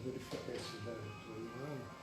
verificar se já entrou no ar.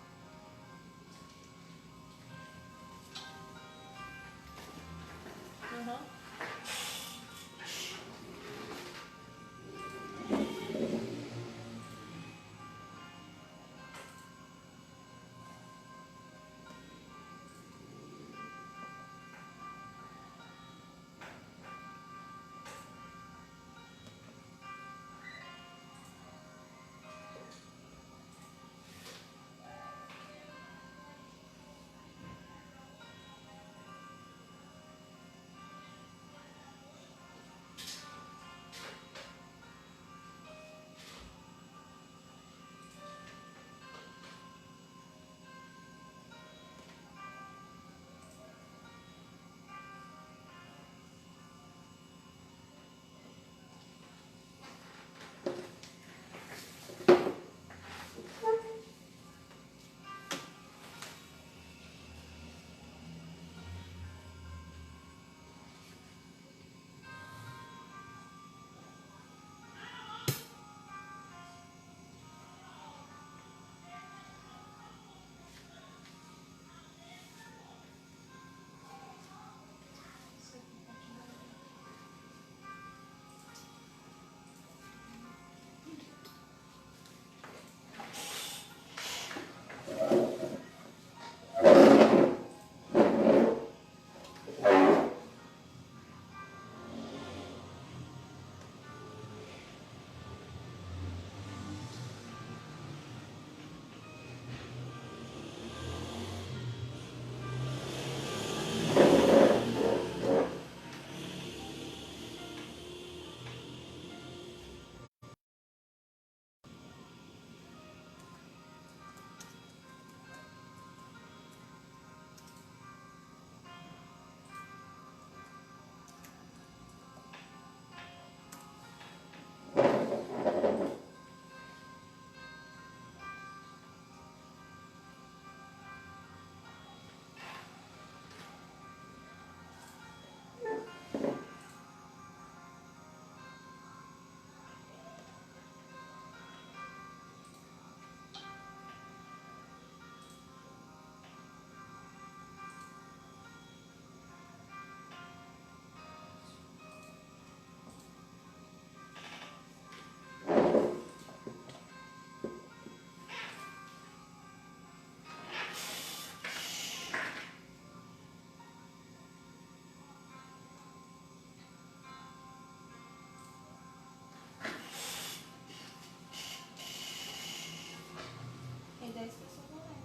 Tem 10 pessoas no live.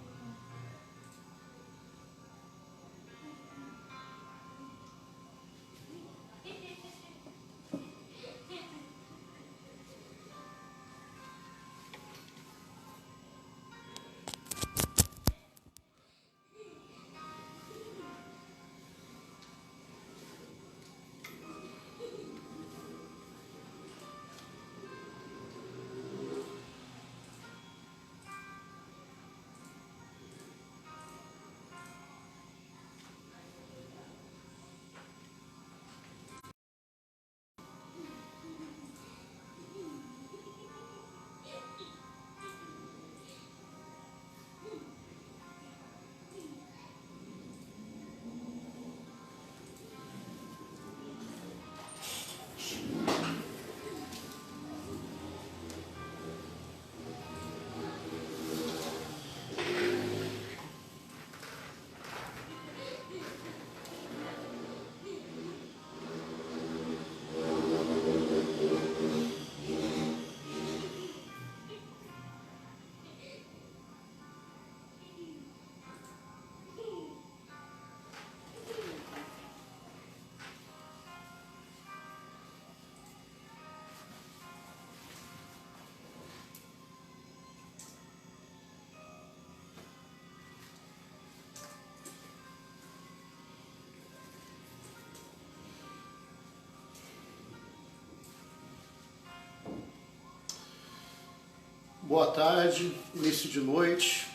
Boa tarde, início de noite.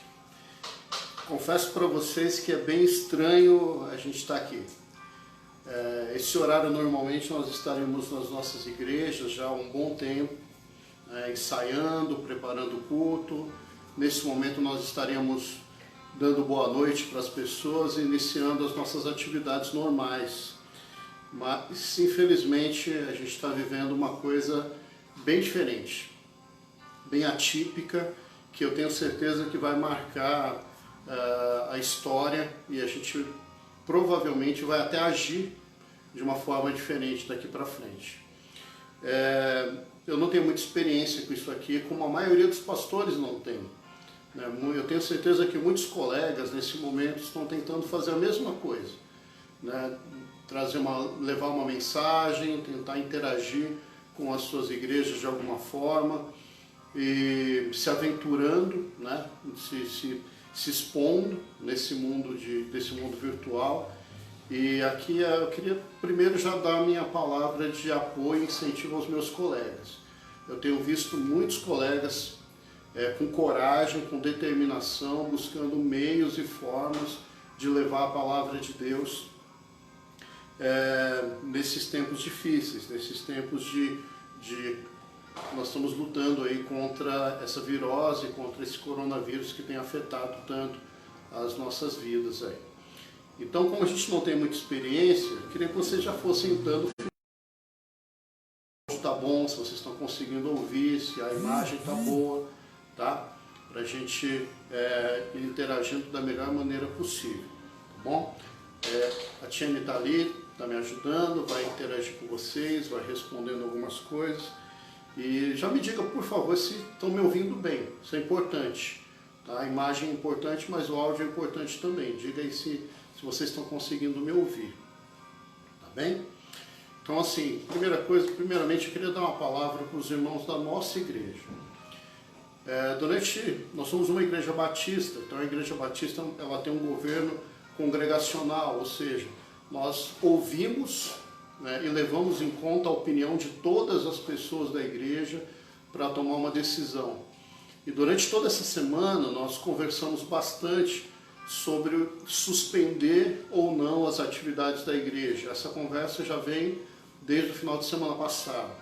Confesso para vocês que é bem estranho a gente estar aqui. Esse horário normalmente nós estaremos nas nossas igrejas já há um bom tempo, ensaiando, preparando o culto. Nesse momento nós estaremos dando boa noite para as pessoas e iniciando as nossas atividades normais. Mas, infelizmente, a gente está vivendo uma coisa bem diferente, bem atípica, que eu tenho certeza que vai marcar a história e a gente provavelmente vai até agir de uma forma diferente daqui para frente. Eu não tenho muita experiência com isso aqui, como a maioria dos pastores não tem. Eu tenho certeza que muitos colegas nesse momento estão tentando fazer a mesma coisa, né? Levar uma mensagem, tentar interagir com as suas igrejas de alguma forma e se aventurando, né? se expondo desse mundo virtual. E aqui eu queria primeiro já dar a minha palavra de apoio e incentivo aos meus colegas. Eu tenho visto muitos colegas com coragem, com determinação, buscando meios e formas de levar a palavra de Deus nesses tempos difíceis, nesses tempos nós estamos lutando aí contra essa virose, contra esse coronavírus que tem afetado tanto as nossas vidas aí. Então, como a gente não tem muita experiência, eu queria que vocês já fossem dando se está bom, se vocês estão conseguindo ouvir, se a imagem está boa, tá? Para a gente ir interagindo da melhor maneira possível, tá bom? A Tiane está ali, está me ajudando, vai interagir com vocês, vai respondendo algumas coisas. E já me diga, por favor, se estão me ouvindo bem, isso é importante. Tá? A imagem é importante, mas o áudio é importante também. Diga aí se vocês estão conseguindo me ouvir, tá bem? Então, assim, primeiramente eu queria dar uma palavra para os irmãos da nossa igreja. Nós somos uma igreja batista, então a igreja batista ela tem um governo congregacional, ou seja, nós ouvimos, né, e levamos em conta a opinião de todas as pessoas da igreja para tomar uma decisão. E durante toda essa semana nós conversamos bastante sobre suspender ou não as atividades da igreja. Essa conversa já vem desde o final de semana passado.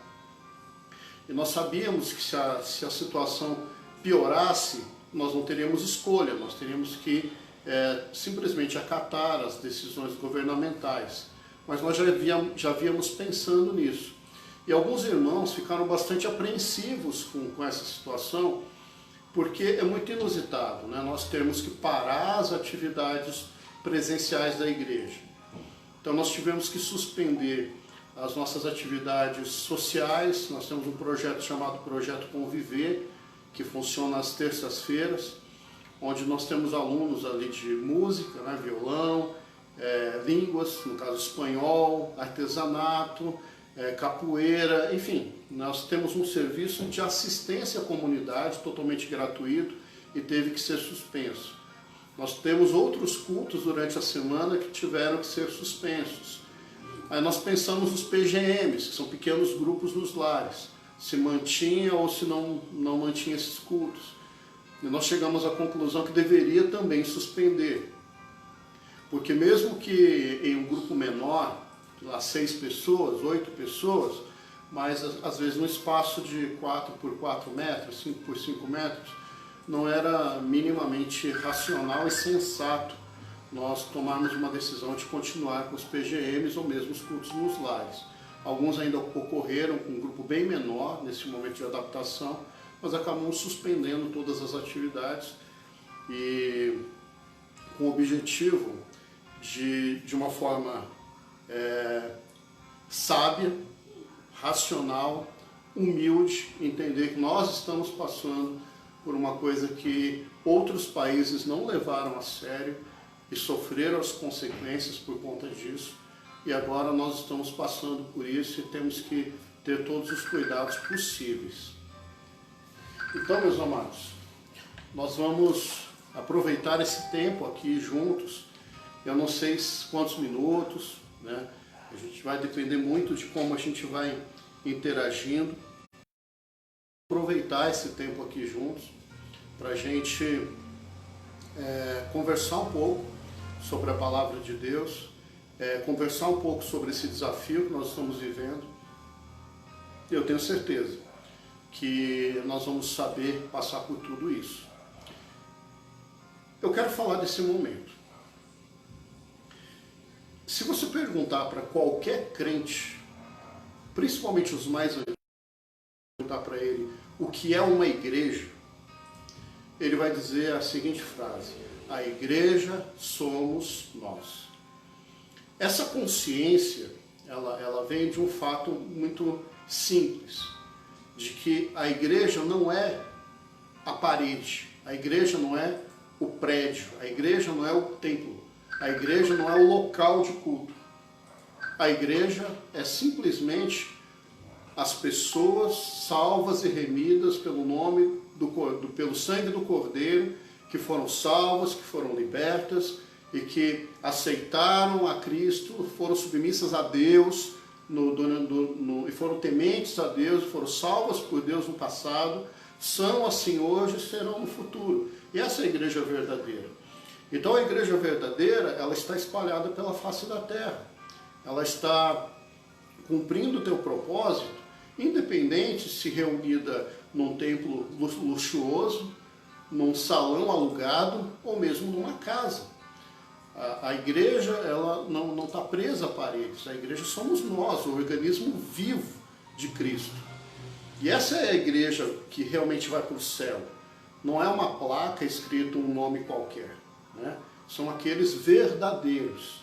E nós sabíamos que se a situação piorasse, nós não teríamos escolha, nós teríamos que simplesmente acatar as decisões governamentais. Mas nós já víamos pensando nisso. E alguns irmãos ficaram bastante apreensivos com essa situação, porque é muito inusitado, né? Nós temos que parar as atividades presenciais da igreja. Então nós tivemos que suspender as nossas atividades sociais. Nós temos um projeto chamado Projeto Conviver, que funciona às terças-feiras, onde nós temos alunos ali de música, né? Violão, línguas, no caso espanhol, artesanato, capoeira, enfim, nós temos um serviço de assistência à comunidade totalmente gratuito e teve que ser suspenso. Nós temos outros cultos durante a semana que tiveram que ser suspensos. Aí nós pensamos nos PGMs, que são pequenos grupos nos lares, se mantinha ou se não mantinha esses cultos. E nós chegamos à conclusão que deveria também suspender. Porque mesmo que em um grupo menor, lá 6 pessoas, 8 pessoas, mas às vezes num espaço de 4 por 4 metros, 5 por 5 metros, não era minimamente racional e sensato nós tomarmos uma decisão de continuar com os PGMs ou mesmo os cultos nos lares. Alguns ainda ocorreram com um grupo bem menor nesse momento de adaptação, mas acabamos suspendendo todas as atividades e com o objetivo de uma forma sábia, racional, humilde, entender que nós estamos passando por uma coisa que outros países não levaram a sério e sofreram as consequências por conta disso, e agora nós estamos passando por isso e temos que ter todos os cuidados possíveis. Então, meus amados, nós vamos aproveitar esse tempo aqui juntos. Eu não sei quantos minutos, né? A gente vai depender muito de como a gente vai interagindo. Aproveitar esse tempo aqui juntos para a gente conversar um pouco sobre a palavra de Deus, conversar um pouco sobre esse desafio que nós estamos vivendo. Eu tenho certeza que nós vamos saber passar por tudo isso. Eu quero falar desse momento. Se você perguntar para qualquer crente, principalmente os mais antigos, perguntar para ele o que é uma igreja, ele vai dizer a seguinte frase: a igreja somos nós. Essa consciência, ela vem de um fato muito simples, de que a igreja não é a parede, a igreja não é o prédio, a igreja não é o templo, a igreja não é o local de culto. A igreja é simplesmente as pessoas salvas e remidas pelo nome pelo sangue do Cordeiro, que foram salvas, que foram libertas e que aceitaram a Cristo, foram submissas a Deus e foram tementes a Deus, foram salvas por Deus no passado, são assim hoje e serão no futuro. E essa é a igreja verdadeira. Então a igreja verdadeira, ela está espalhada pela face da terra. Ela está cumprindo o teu propósito, independente se reunida num templo luxuoso, num salão alugado ou mesmo numa casa. A igreja, ela não está presa a paredes. A igreja somos nós, o organismo vivo de Cristo. E essa é a igreja que realmente vai para o céu. Não é uma placa escrito um nome qualquer, né? São aqueles verdadeiros.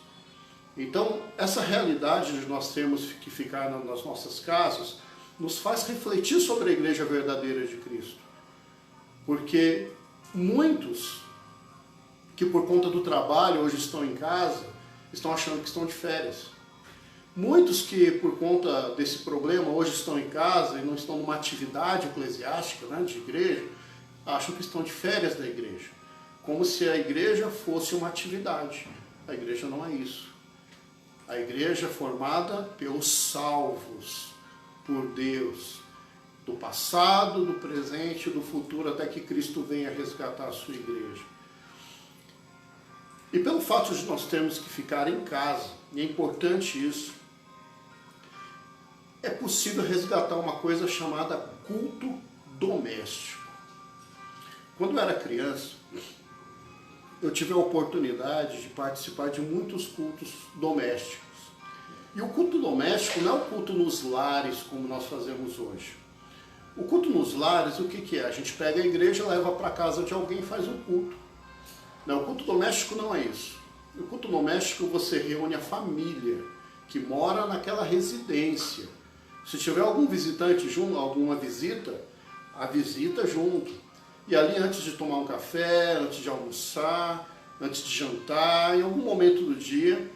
Então, essa realidade de nós termos que ficar nas nossas casas nos faz refletir sobre a igreja verdadeira de Cristo. Porque muitos que por conta do trabalho hoje estão em casa, estão achando que estão de férias. Muitos que por conta desse problema hoje estão em casa e não estão numa atividade eclesiástica, né, de igreja, acham que estão de férias da igreja. Como se a igreja fosse uma atividade. A igreja não é isso. A igreja é formada pelos salvos por Deus, do passado, do presente e do futuro, até que Cristo venha resgatar a sua igreja. E pelo fato de nós termos que ficar em casa, e é importante isso, é possível resgatar uma coisa chamada culto doméstico. Quando eu era criança, eu tive a oportunidade de participar de muitos cultos domésticos. E o culto doméstico não é o culto nos lares, como nós fazemos hoje. O culto nos lares, o que é? A gente pega a igreja, leva para casa de alguém e faz um culto. Não, o culto doméstico não é isso. O culto doméstico você reúne a família que mora naquela residência. Se tiver algum visitante junto, alguma visita, a visita junto. E ali antes de tomar um café, antes de almoçar, antes de jantar, em algum momento do dia,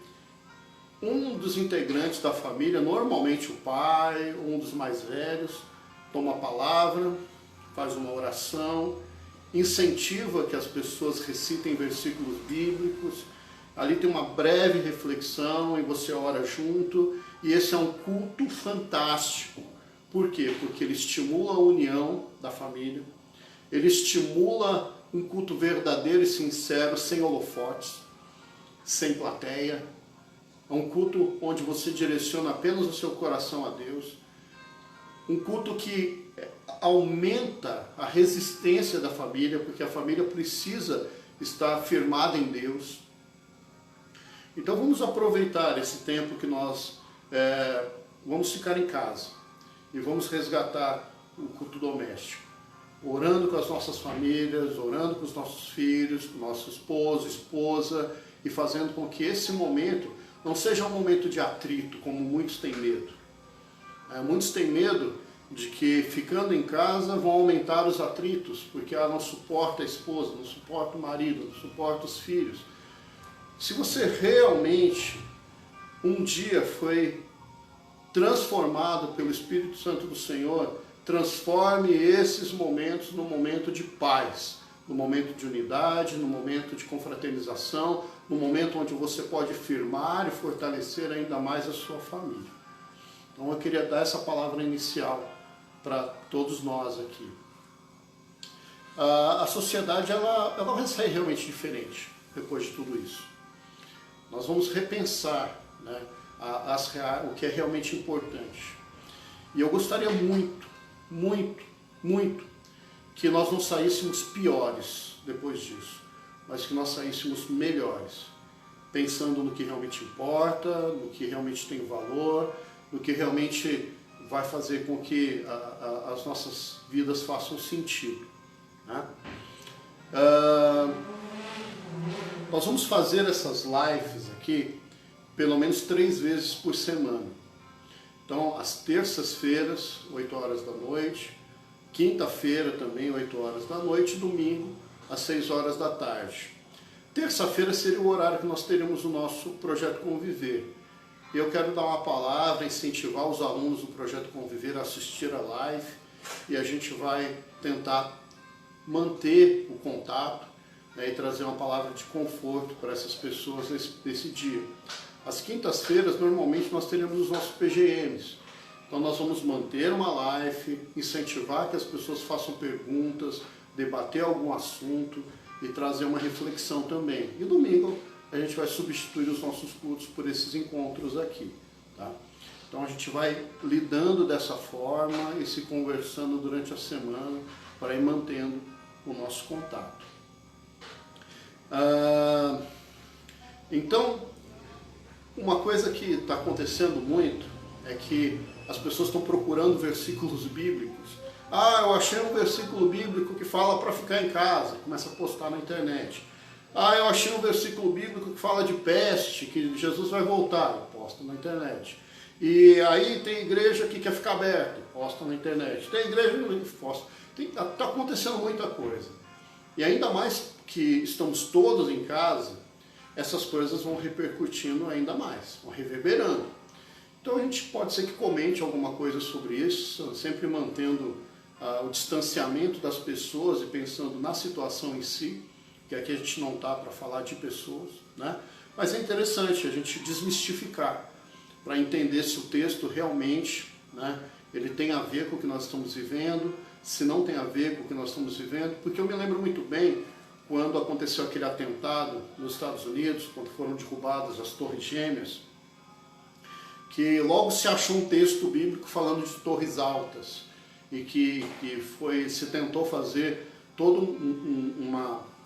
um dos integrantes da família, normalmente o pai, um dos mais velhos, toma a palavra, faz uma oração, incentiva que as pessoas recitem versículos bíblicos, ali tem uma breve reflexão e você ora junto, e esse é um culto fantástico. Por quê? Porque ele estimula a união da família, ele estimula um culto verdadeiro e sincero, sem holofotes, sem plateia. É um culto onde você direciona apenas o seu coração a Deus. Um culto que aumenta a resistência da família, porque a família precisa estar firmada em Deus. Então vamos aproveitar esse tempo que nós vamos ficar em casa e vamos resgatar o culto doméstico. Orando com as nossas famílias, orando com os nossos filhos, com nosso esposo, esposa, e fazendo com que esse momento não seja um momento de atrito, como muitos têm medo. Muitos têm medo de que, ficando em casa, vão aumentar os atritos, porque não suporta a esposa, não suporta o marido, não suporta os filhos. Se você realmente um dia foi transformado pelo Espírito Santo do Senhor, transforme esses momentos num momento de paz, no momento de unidade, no momento de confraternização, no momento onde você pode firmar e fortalecer ainda mais a sua família. Então eu queria dar essa palavra inicial para todos nós aqui. A sociedade ela vai sair realmente diferente depois de tudo isso. Nós vamos repensar, né, o que é realmente importante. E eu gostaria muito muito que nós não saíssemos piores depois disso, mas que nós saíssemos melhores, pensando no que realmente importa, no que realmente tem valor, no que realmente vai fazer com que as nossas vidas façam sentido, né? Nós vamos fazer essas lives aqui pelo menos 3 vezes por semana. Então, às terças-feiras, 8 horas da noite, quinta-feira também, 8 horas da noite, domingo, às 6 horas da tarde. Terça-feira seria o horário que nós teríamos o nosso Projeto Conviver. Eu quero dar uma palavra, incentivar os alunos do Projeto Conviver a assistir a live, e a gente vai tentar manter o contato, né, e trazer uma palavra de conforto para essas pessoas nesse dia. Às quintas-feiras, normalmente, nós teremos os nossos PGMs. Então, nós vamos manter uma live, incentivar que as pessoas façam perguntas, debater algum assunto e trazer uma reflexão também. E domingo, a gente vai substituir os nossos cultos por esses encontros aqui, tá? Então, a gente vai lidando dessa forma e se conversando durante a semana para ir mantendo o nosso contato. Então, uma coisa que está acontecendo muito é que as pessoas estão procurando versículos bíblicos. Eu achei um versículo bíblico que fala para ficar em casa, começa a postar na internet. Eu achei um versículo bíblico que fala de peste, que Jesus vai voltar, posta na internet. E aí tem igreja que quer ficar aberta, posta na internet. Tem igreja que posta. Está acontecendo muita coisa. E ainda mais que estamos todos em casa, essas coisas vão repercutindo ainda mais, vão reverberando. Então a gente pode ser que comente alguma coisa sobre isso, sempre mantendo o distanciamento das pessoas e pensando na situação em si, que aqui a gente não está para falar de pessoas, né? Mas é interessante a gente desmistificar, para entender se o texto realmente, né, ele tem a ver com o que nós estamos vivendo, se não tem a ver com o que nós estamos vivendo, porque eu me lembro muito bem quando aconteceu aquele atentado nos Estados Unidos, quando foram derrubadas as Torres Gêmeas, que logo se achou um texto bíblico falando de torres altas, e que se tentou fazer toda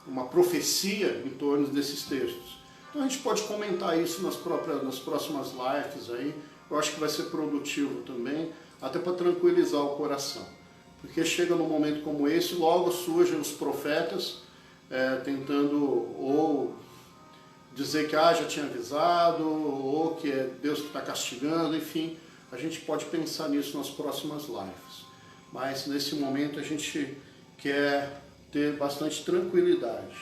uma profecia em torno desses textos. Então a gente pode comentar isso nas próximas lives aí. Eu acho que vai ser produtivo também, até para tranquilizar o coração. Porque chega num momento como esse, logo surgem os profetas tentando ou dizer que já tinha avisado, ou que é Deus que está castigando, enfim. A gente pode pensar nisso nas próximas lives. Mas nesse momento a gente quer ter bastante tranquilidade.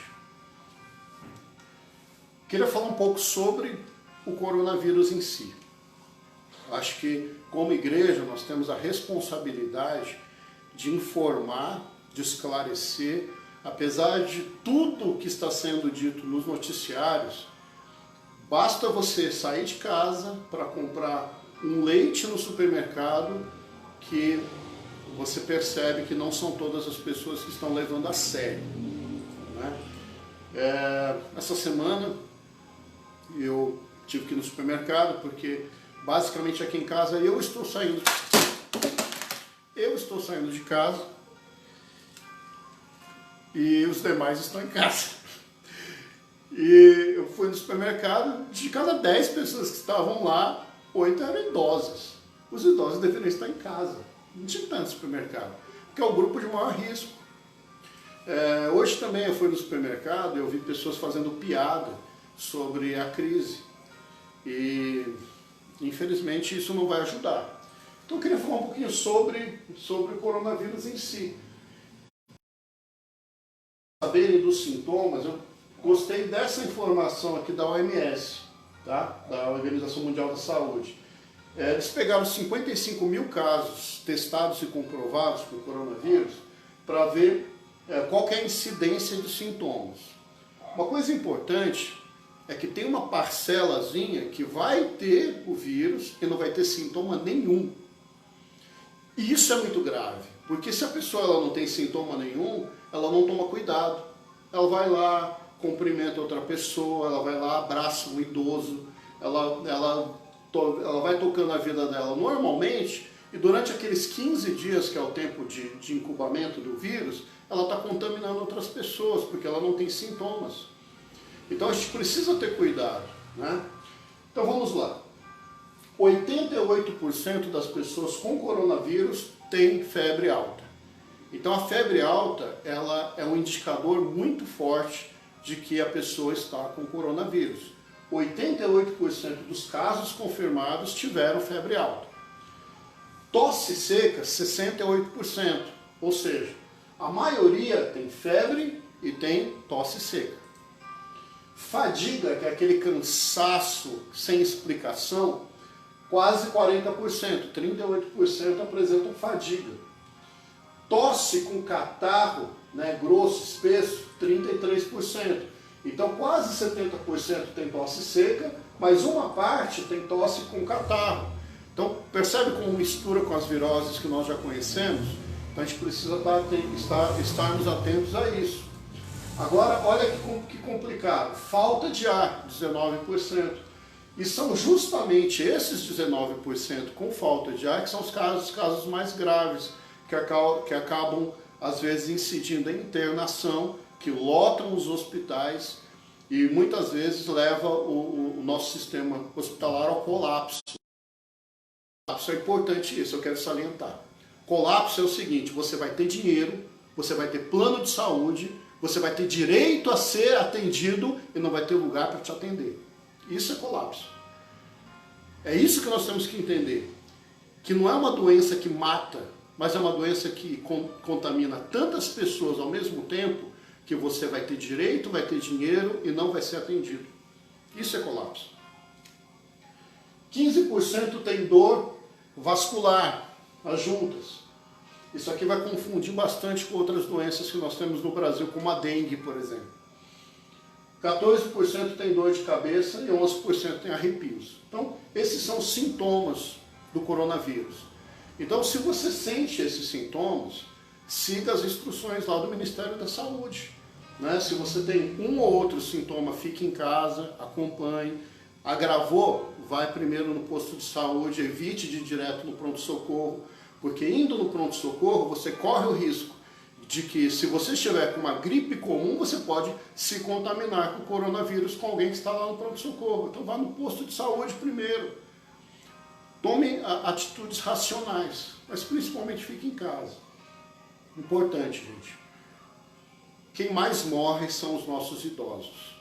Queria falar um pouco sobre o coronavírus em si. Acho que, como igreja, nós temos a responsabilidade de informar, de esclarecer, apesar de tudo que está sendo dito nos noticiários. Basta você sair de casa para comprar um leite no supermercado que você percebe que não são todas as pessoas que estão levando a sério, né? Essa semana eu tive que ir no supermercado porque basicamente aqui em casa eu estou saindo de casa e os demais estão em casa. E eu fui no supermercado, de cada 10 pessoas que estavam lá, 8 eram idosas. Os idosos deveriam estar em casa, não tinha que estar no supermercado, porque é o grupo de maior risco. Hoje também eu fui no supermercado e eu vi pessoas fazendo piada sobre a crise. E infelizmente isso não vai ajudar. Então eu queria falar um pouquinho sobre o coronavírus em si. Saberem dos sintomas, eu gostei dessa informação aqui da OMS, tá? Da Organização Mundial da Saúde. Eles pegaram 55 mil casos testados e comprovados por coronavírus para ver qual que é a incidência de sintomas. Uma coisa importante é que tem uma parcelazinha que vai ter o vírus e não vai ter sintoma nenhum. E isso é muito grave, porque se a pessoa ela não tem sintoma nenhum, ela não toma cuidado. Ela vai lá, cumprimenta outra pessoa, ela vai lá, abraça um idoso, ela vai tocando a vida dela normalmente E durante aqueles 15 dias, que é o tempo de incubamento do vírus, ela está contaminando outras pessoas, porque ela não tem sintomas. Então a gente precisa ter cuidado, né? Então vamos lá. 88% das pessoas com coronavírus têm febre alta. Então a febre alta, ela é um indicador muito forte de que a pessoa está com coronavírus. 88% dos casos confirmados tiveram febre alta. Tosse seca, 68%. Ou seja, a maioria tem febre e tem tosse seca. Fadiga, que é aquele cansaço sem explicação, quase 40%, 38% apresentam fadiga. Tosse com catarro, né, grosso, espesso, 33%. Então quase 70% tem tosse seca, mas uma parte tem tosse com catarro. Então percebe como mistura com as viroses que nós já conhecemos? Então a gente precisa estarmos atentos a isso. Agora, olha que complicado. Falta de ar, 19%. E são justamente esses 19% com falta de ar que são os casos mais graves, que acabam, às vezes, incidindo em internação, que lotam os hospitais e muitas vezes leva o nosso sistema hospitalar ao colapso. Colapso é importante isso, eu quero salientar. Colapso é o seguinte: você vai ter dinheiro, você vai ter plano de saúde, você vai ter direito a ser atendido e não vai ter lugar para te atender. Isso é colapso. É isso que nós temos que entender. Que não é uma doença que mata, mas é uma doença que contamina tantas pessoas ao mesmo tempo que você vai ter direito, vai ter dinheiro e não vai ser atendido. Isso é colapso. 15% tem dor vascular, as juntas. Isso aqui vai confundir bastante com outras doenças que nós temos no Brasil, como a dengue, por exemplo. 14% tem dor de cabeça e 11% tem arrepios. Então, esses são os sintomas do coronavírus. Então, se você sente esses sintomas, siga as instruções lá do Ministério da Saúde, né? Se você tem um ou outro sintoma, fique em casa, acompanhe. Agravou, vai primeiro no posto de saúde, evite de ir direto no pronto-socorro, porque indo no pronto-socorro você corre o risco de que, se você estiver com uma gripe comum, você pode se contaminar com o coronavírus com alguém que está lá no pronto-socorro. Então vá no posto de saúde primeiro. Tome atitudes racionais, mas principalmente fique em casa. Importante, gente. Quem mais morre são os nossos idosos.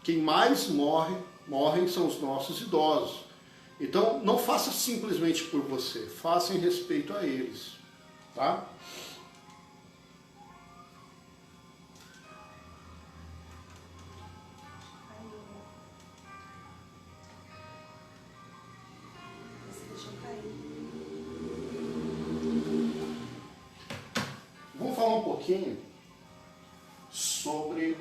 Quem mais morrem são os nossos idosos. Então, não faça simplesmente por você, faça em respeito a eles, tá? Vamos falar um pouquinho sobre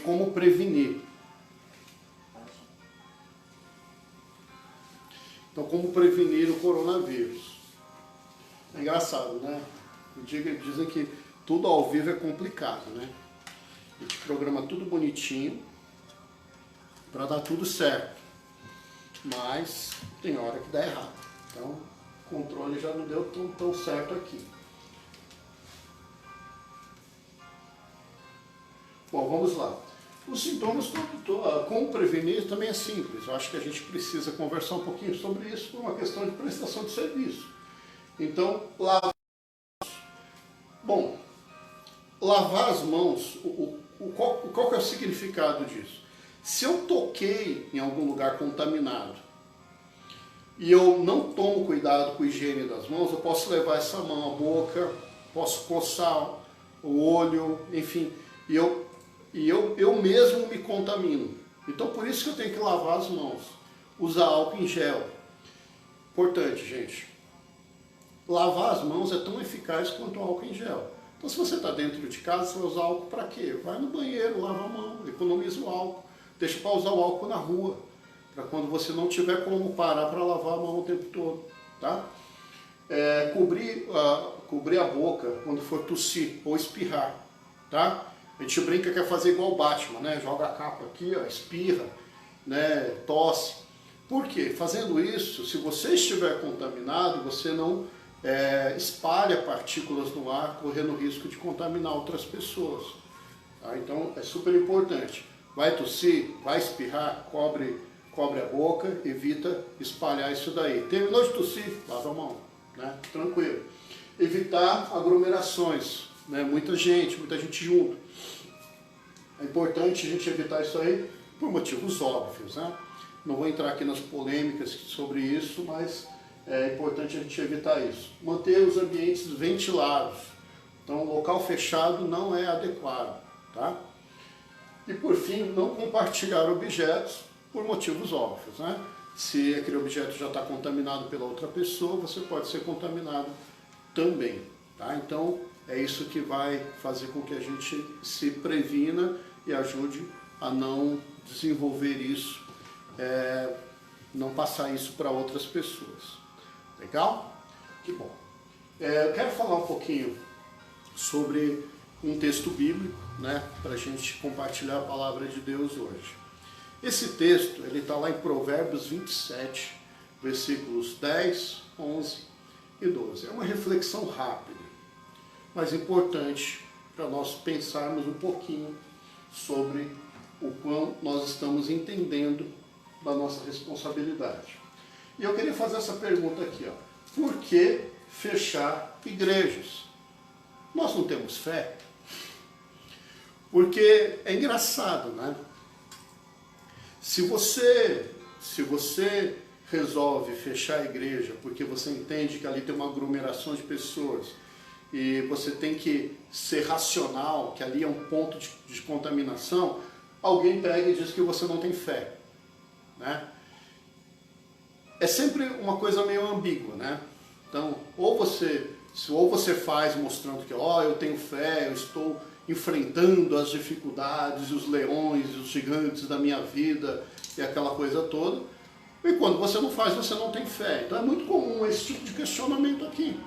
como prevenir. Então, como prevenir o coronavírus? É engraçado, né? Dizem que tudo ao vivo é complicado, né? A gente programa tudo bonitinho para dar tudo certo. Mas tem hora que dá errado. Então, o controle já não deu tão certo aqui. Bom, vamos lá. Os sintomas, como prevenir, também é simples. Eu acho que a gente precisa conversar um pouquinho sobre isso por uma questão de prestação de serviço. Então, lavar as mãos. Bom, lavar as mãos, qual que é o significado disso? Se eu toquei em algum lugar contaminado e eu não tomo cuidado com a higiene das mãos, eu posso levar essa mão à boca, posso coçar o olho, enfim, e eu mesmo me contamino. Então, por isso que eu tenho que lavar as mãos. Usar álcool em gel. Importante, gente. Lavar as mãos é tão eficaz quanto o álcool em gel. Então, se você está dentro de casa, você vai usar álcool para quê? Vai no banheiro, lava a mão, economiza o álcool. Deixa para usar o álcool na rua, para quando você não tiver como parar para lavar a mão o tempo todo. Tá? Cobrir a boca quando for tossir ou espirrar. Tá? A gente brinca que é fazer igual o Batman, né? Joga a capa aqui, ó, espirra, né? Tosse. Por quê? Fazendo isso, se você estiver contaminado, você não espalha partículas no ar, correndo risco de contaminar outras pessoas. Tá? Então é super importante. Vai tossir, vai espirrar, cobre a boca, evita espalhar isso daí. Terminou de tossir, lava a mão, né? Tranquilo. Evitar aglomerações, né? Muita gente junto. É importante a gente evitar isso aí por motivos óbvios, né? Não vou entrar aqui nas polêmicas sobre isso, mas é importante a gente evitar isso. Manter os ambientes ventilados. Então, local fechado não é adequado, tá? E por fim, não compartilhar objetos por motivos óbvios, né? Se aquele objeto já está contaminado pela outra pessoa, você pode ser contaminado também, tá? Então, é isso que vai fazer com que a gente se previna e ajude a não desenvolver isso, não passar isso para outras pessoas. Legal? Que bom. Eu quero falar um pouquinho sobre um texto bíblico, né, para a gente compartilhar a palavra de Deus hoje. Esse texto ele está lá em Provérbios 27, versículos 10, 11 e 12. É uma reflexão rápida, mas importante para nós pensarmos um pouquinho sobre o quão nós estamos entendendo da nossa responsabilidade. E eu queria fazer essa pergunta aqui, ó. Por que fechar igrejas? Nós não temos fé? Porque é engraçado, né? Se você resolve fechar a igreja porque você entende que ali tem uma aglomeração de pessoas e você tem que ser racional, que ali é um ponto de contaminação, alguém pega e diz que você não tem fé, né? É sempre uma coisa meio ambígua, né? Então, ou você faz mostrando que, eu tenho fé, eu estou enfrentando as dificuldades, os leões, os gigantes da minha vida e aquela coisa toda. E quando você não faz, você não tem fé. Então é muito comum esse tipo de questionamento aqui.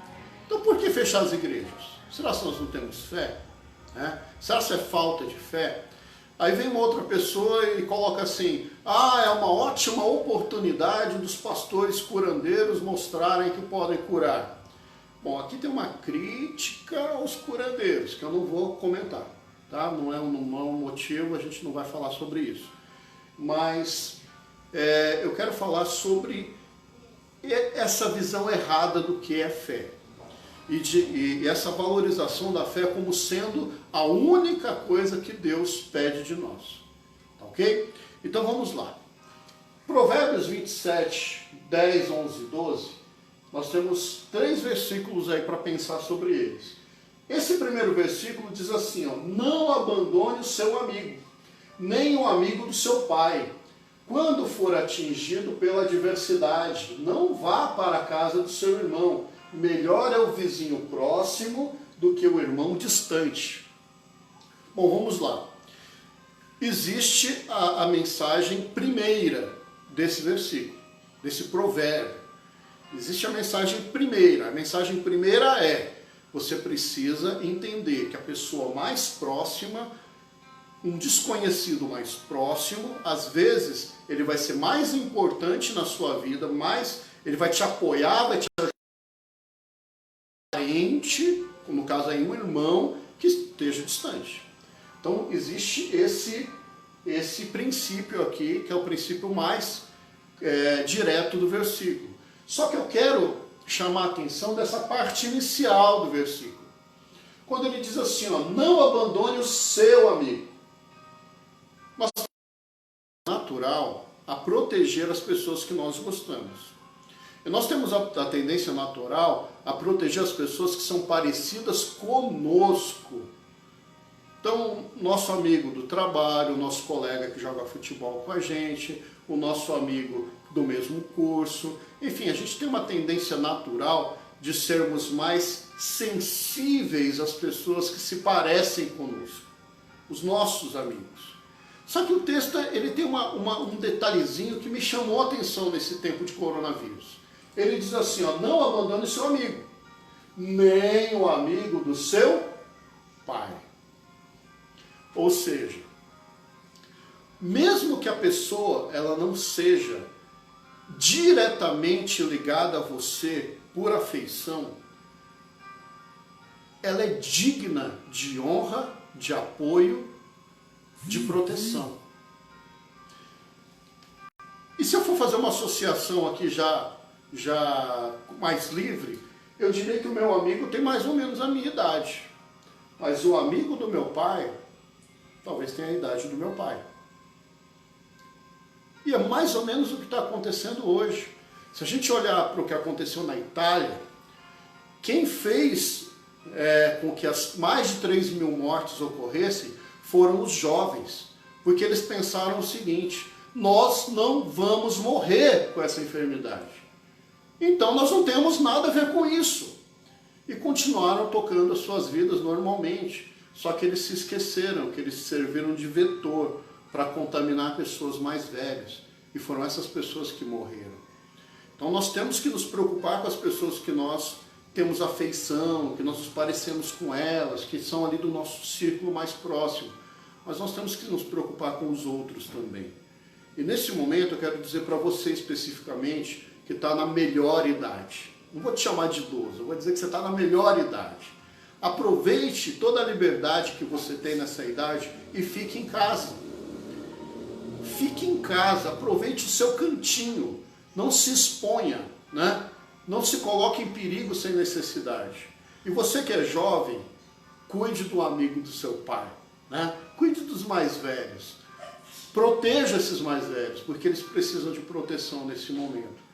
Então por que fechar as igrejas? Será que nós não temos fé? Será que é falta de fé? Aí vem uma outra pessoa e coloca assim, é uma ótima oportunidade dos pastores curandeiros mostrarem que podem curar. Bom, aqui tem uma crítica aos curandeiros, que eu não vou comentar, tá? Não é um motivo, a gente não vai falar sobre isso. Mas eu quero falar sobre essa visão errada do que é fé. E essa valorização da fé como sendo a única coisa que Deus pede de nós. Tá ok? Então vamos lá. Provérbios 27, 10, 11 e 12, nós temos 3 versículos aí para pensar sobre eles. Esse primeiro versículo diz assim, não abandone o seu amigo, nem o amigo do seu pai. Quando for atingido pela adversidade, não vá para a casa do seu irmão. Melhor é o vizinho próximo do que o irmão distante. Bom, vamos lá. Existe a mensagem primeira desse versículo, desse provérbio. Existe a mensagem primeira. A mensagem primeira você precisa entender que a pessoa mais próxima, um desconhecido mais próximo, às vezes ele vai ser mais importante na sua vida, ele vai te apoiar, vai te ajudar, parente, no caso aí um irmão que esteja distante. Então existe esse princípio aqui, que é o princípio mais direto do versículo. Só que eu quero chamar a atenção dessa parte inicial do versículo. Quando ele diz assim, não abandone o seu amigo. Nós temos natural a proteger as pessoas que nós gostamos. E nós temos a tendência natural a proteger as pessoas que são parecidas conosco. Então, nosso amigo do trabalho, o nosso colega que joga futebol com a gente, o nosso amigo do mesmo curso, enfim, a gente tem uma tendência natural de sermos mais sensíveis às pessoas que se parecem conosco, os nossos amigos. Só que o texto ele tem um detalhezinho que me chamou a atenção nesse tempo de coronavírus. Ele diz assim, não abandone seu amigo, nem o amigo do seu pai. Ou seja, mesmo que a pessoa ela não seja diretamente ligada a você por afeição, ela é digna de honra, de apoio, de proteção. E se eu for fazer uma associação aqui já mais livre, eu diria que o meu amigo tem mais ou menos a minha idade. Mas o amigo do meu pai, talvez tenha a idade do meu pai. E é mais ou menos o que está acontecendo hoje. Se a gente olhar para o que aconteceu na Itália, quem fez com que as mais de 3 mil mortes ocorressem foram os jovens. Porque eles pensaram o seguinte: nós não vamos morrer com essa enfermidade. Então nós não temos nada a ver com isso. E continuaram tocando as suas vidas normalmente. Só que eles se esqueceram que eles serviram de vetor para contaminar pessoas mais velhas. E foram essas pessoas que morreram. Então nós temos que nos preocupar com as pessoas que nós temos afeição, que nós nos parecemos com elas, que são ali do nosso círculo mais próximo. Mas nós temos que nos preocupar com os outros também. E nesse momento eu quero dizer para você especificamente que está na melhor idade. Não vou te chamar de idoso, eu vou dizer que você está na melhor idade. Aproveite toda a liberdade que você tem nessa idade e fique em casa. Fique em casa, aproveite o seu cantinho, não se exponha, né? Não se coloque em perigo sem necessidade. E você que é jovem, cuide do amigo do seu pai, né? Cuide dos mais velhos. Proteja esses mais velhos, porque eles precisam de proteção nesse momento.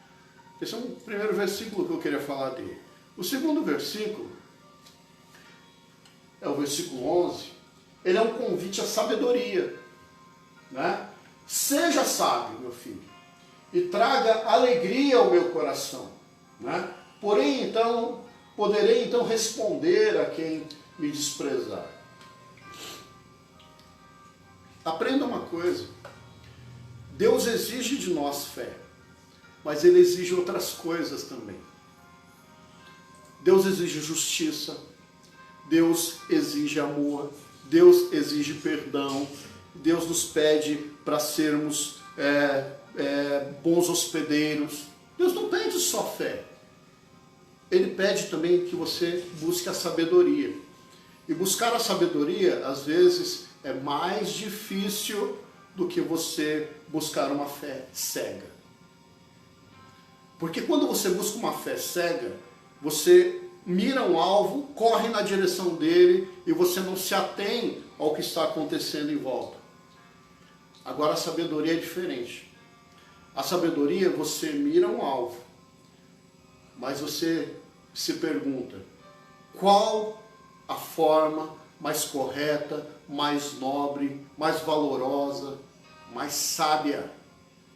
Esse é o primeiro versículo que eu queria falar dele. O segundo versículo é o versículo 11. Ele é um convite à sabedoria, né? Seja sábio, meu filho, e traga alegria ao meu coração, né? Porém, então, poderei então responder a quem me desprezar. Aprenda uma coisa: Deus exige de nós fé, mas Ele exige outras coisas também. Deus exige justiça, Deus exige amor, Deus exige perdão, Deus nos pede para sermos bons hospedeiros. Deus não pede só fé, Ele pede também que você busque a sabedoria. E buscar a sabedoria, às vezes, é mais difícil do que você buscar uma fé cega. Porque quando você busca uma fé cega, você mira um alvo, corre na direção dele e você não se atém ao que está acontecendo em volta. Agora a sabedoria é diferente. A sabedoria, você mira um alvo, mas você se pergunta: qual a forma mais correta, mais nobre, mais valorosa, mais sábia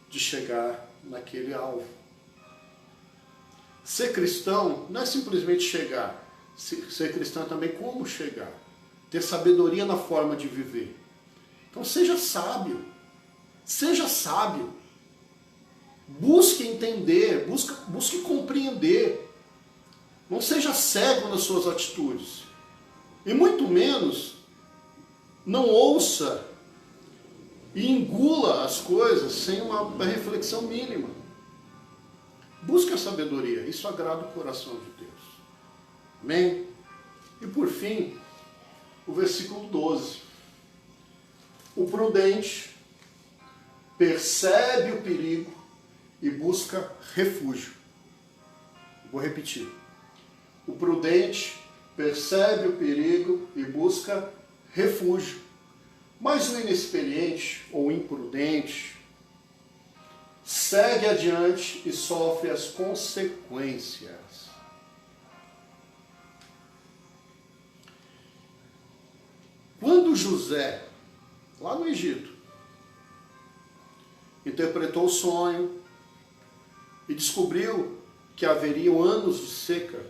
de chegar naquele alvo? Ser cristão não é simplesmente chegar. Ser cristão é também como chegar. Ter sabedoria na forma de viver. Então seja sábio. Seja sábio. Busque entender, busque compreender. Não seja cego nas suas atitudes. E muito menos, não ouça e engula as coisas sem uma reflexão mínima. Busque a sabedoria, isso agrada o coração de Deus. Amém? E por fim, o versículo 12. O prudente percebe o perigo e busca refúgio. Vou repetir. O prudente percebe o perigo e busca refúgio. Mas o inexperiente ou imprudente segue adiante e sofre as consequências. Quando José, lá no Egito, interpretou o sonho e descobriu que haveriam anos de seca,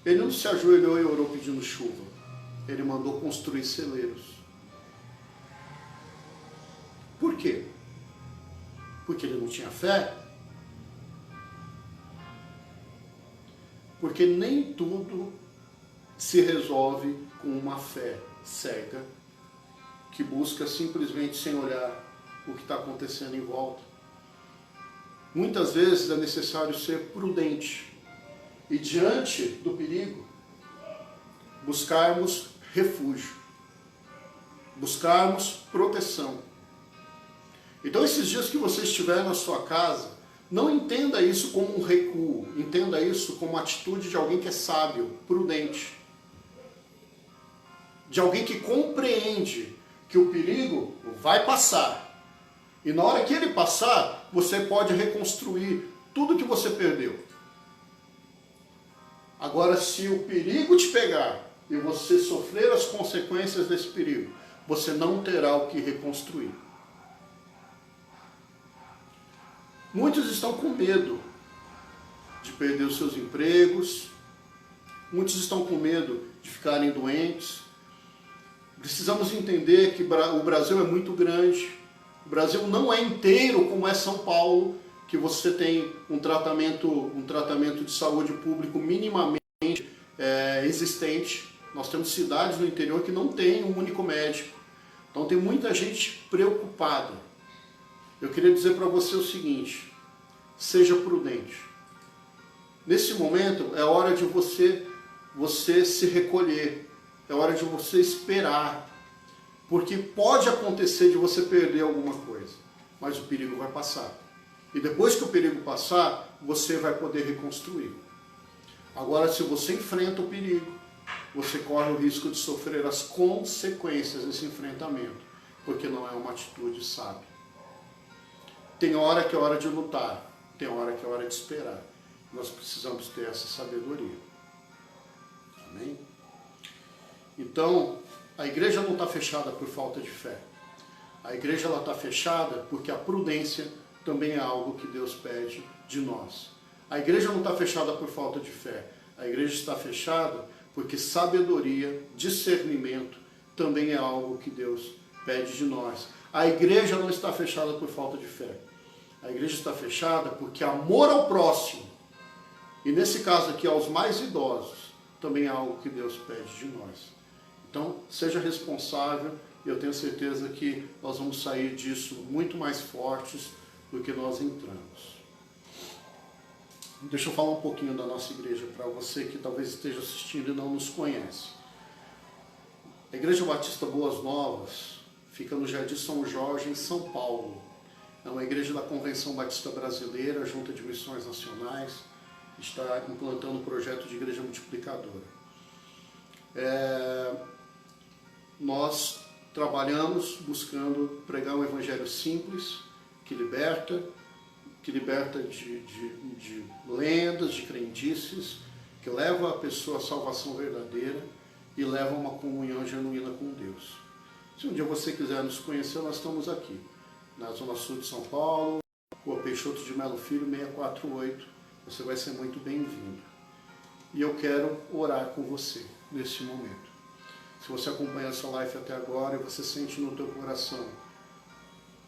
ele não se ajoelhou e orou pedindo chuva. Ele mandou construir celeiros. Por quê? Porque ele não tinha fé? Porque nem tudo se resolve com uma fé cega, que busca simplesmente sem olhar o que está acontecendo em volta. Muitas vezes é necessário ser prudente e, diante do perigo, buscarmos refúgio, buscarmos proteção. Então, esses dias que você estiver na sua casa, não entenda isso como um recuo, entenda isso como uma atitude de alguém que é sábio, prudente, de alguém que compreende que o perigo vai passar. E na hora que ele passar, você pode reconstruir tudo que você perdeu. Agora, se o perigo te pegar e você sofrer as consequências desse perigo, você não terá o que reconstruir. Muitos estão com medo de perder os seus empregos, muitos estão com medo de ficarem doentes. Precisamos entender que o Brasil é muito grande. O Brasil não é inteiro como é São Paulo, que você tem um tratamento de saúde público minimamente existente. Nós temos cidades no interior que não tem um único médico. Então tem muita gente preocupada. Eu queria dizer para você o seguinte: seja prudente. Nesse momento é hora de você se recolher, é hora de você esperar, porque pode acontecer de você perder alguma coisa, mas o perigo vai passar. E depois que o perigo passar, você vai poder reconstruir. Agora, se você enfrenta o perigo, você corre o risco de sofrer as consequências desse enfrentamento, porque não é uma atitude sábia. Tem hora que é hora de lutar, tem hora que é hora de esperar. Nós precisamos ter essa sabedoria. Amém? Então, a igreja não está fechada por falta de fé. A igreja está fechada porque a prudência também é algo que Deus pede de nós. A igreja não está fechada por falta de fé. A igreja está fechada porque sabedoria, discernimento também é algo que Deus pede de nós. A igreja não está fechada por falta de fé. A igreja está fechada porque amor ao próximo, e nesse caso aqui aos mais idosos, também é algo que Deus pede de nós. Então, seja responsável, e eu tenho certeza que nós vamos sair disso muito mais fortes do que nós entramos. Deixa eu falar um pouquinho da nossa igreja para você que talvez esteja assistindo e não nos conhece. A Igreja Batista Boas Novas fica no Jardim São Jorge, em São Paulo. É uma igreja da Convenção Batista Brasileira, Junta de Missões Nacionais, está implantando um projeto de igreja multiplicadora. Nós trabalhamos buscando pregar um evangelho simples, que liberta de lendas, de crendices, que leva a pessoa à salvação verdadeira e leva a uma comunhão genuína com Deus. Se um dia você quiser nos conhecer, nós estamos aqui, na Zona Sul de São Paulo, Rua Peixoto de Melo Filho, 648. Você vai ser muito bem-vindo. E eu quero orar com você nesse momento. Se você acompanha essa live até agora e você sente no teu coração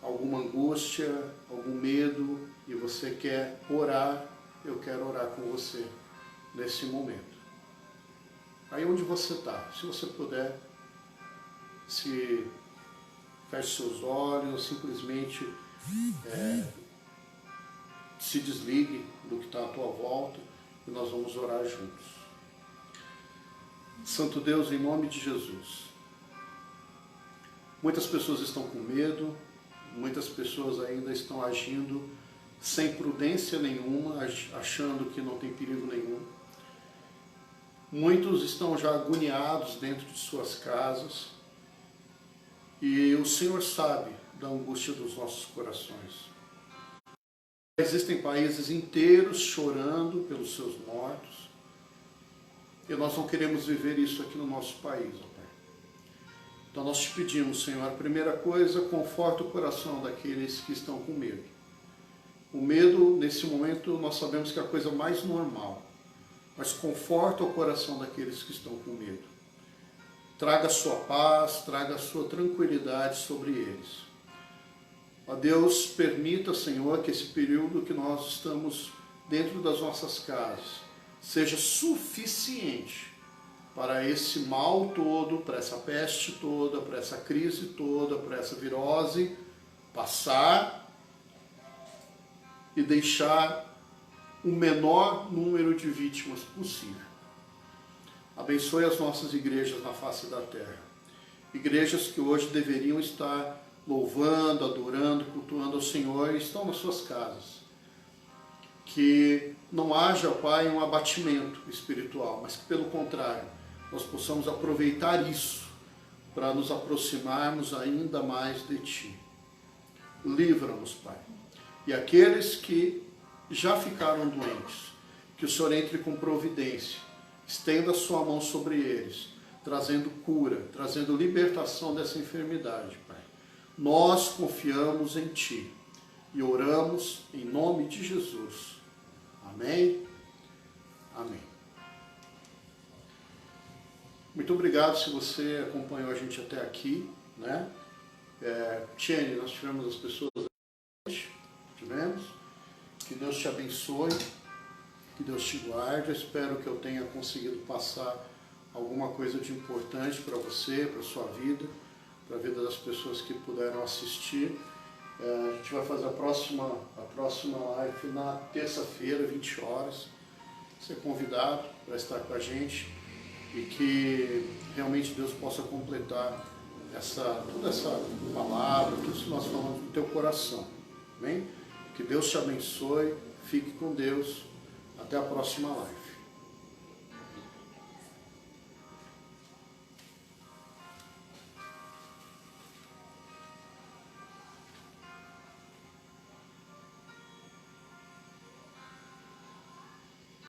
alguma angústia, algum medo, e você quer orar, eu quero orar com você nesse momento. Aí onde você está, se você puder, se feche seus olhos, simplesmente se desligue do que está à tua volta e nós vamos orar juntos. Santo Deus, em nome de Jesus, muitas pessoas estão com medo, muitas pessoas ainda estão agindo sem prudência nenhuma, achando que não tem perigo nenhum. Muitos estão já agoniados dentro de suas casas e o Senhor sabe da angústia dos nossos corações. Existem países inteiros chorando pelos seus mortos e nós não queremos viver isso aqui no nosso país, ó Pai. Então nós te pedimos, Senhor, a primeira coisa, conforta o coração daqueles que estão com medo. O medo, nesse momento, nós sabemos que é a coisa mais normal, mas conforta o coração daqueles que estão com medo. Traga a sua paz, traga a sua tranquilidade sobre eles. Ó Deus, permita, Senhor, que esse período que nós estamos dentro das nossas casas seja suficiente para esse mal todo, para essa peste toda, para essa crise toda, para essa virose passar e deixar o menor número de vítimas possível. Abençoe as nossas igrejas na face da terra. Igrejas que hoje deveriam estar louvando, adorando, cultuando ao Senhor, estão nas suas casas. Que não haja, Pai, um abatimento espiritual, mas que, pelo contrário, nós possamos aproveitar isso para nos aproximarmos ainda mais de Ti. Livra-nos, Pai. E aqueles que já ficaram doentes, que o Senhor entre com providência, estenda a sua mão sobre eles, trazendo cura, trazendo libertação dessa enfermidade, Pai. Nós confiamos em Ti e oramos em nome de Jesus. Amém? Amém. Muito obrigado se você acompanhou a gente até aqui, né? Tiene, nós tivemos as pessoas, tivemos. Que Deus te abençoe, que Deus te guarde. Eu espero que eu tenha conseguido passar alguma coisa de importante para você, para a sua vida, para a vida das pessoas que puderam assistir. A gente vai fazer a próxima live na terça-feira, 20 horas. Ser convidado para estar com a gente e que realmente Deus possa completar toda essa palavra, tudo isso que nós falamos no teu coração. Amém? Que Deus te abençoe, fique com Deus. Até a próxima live.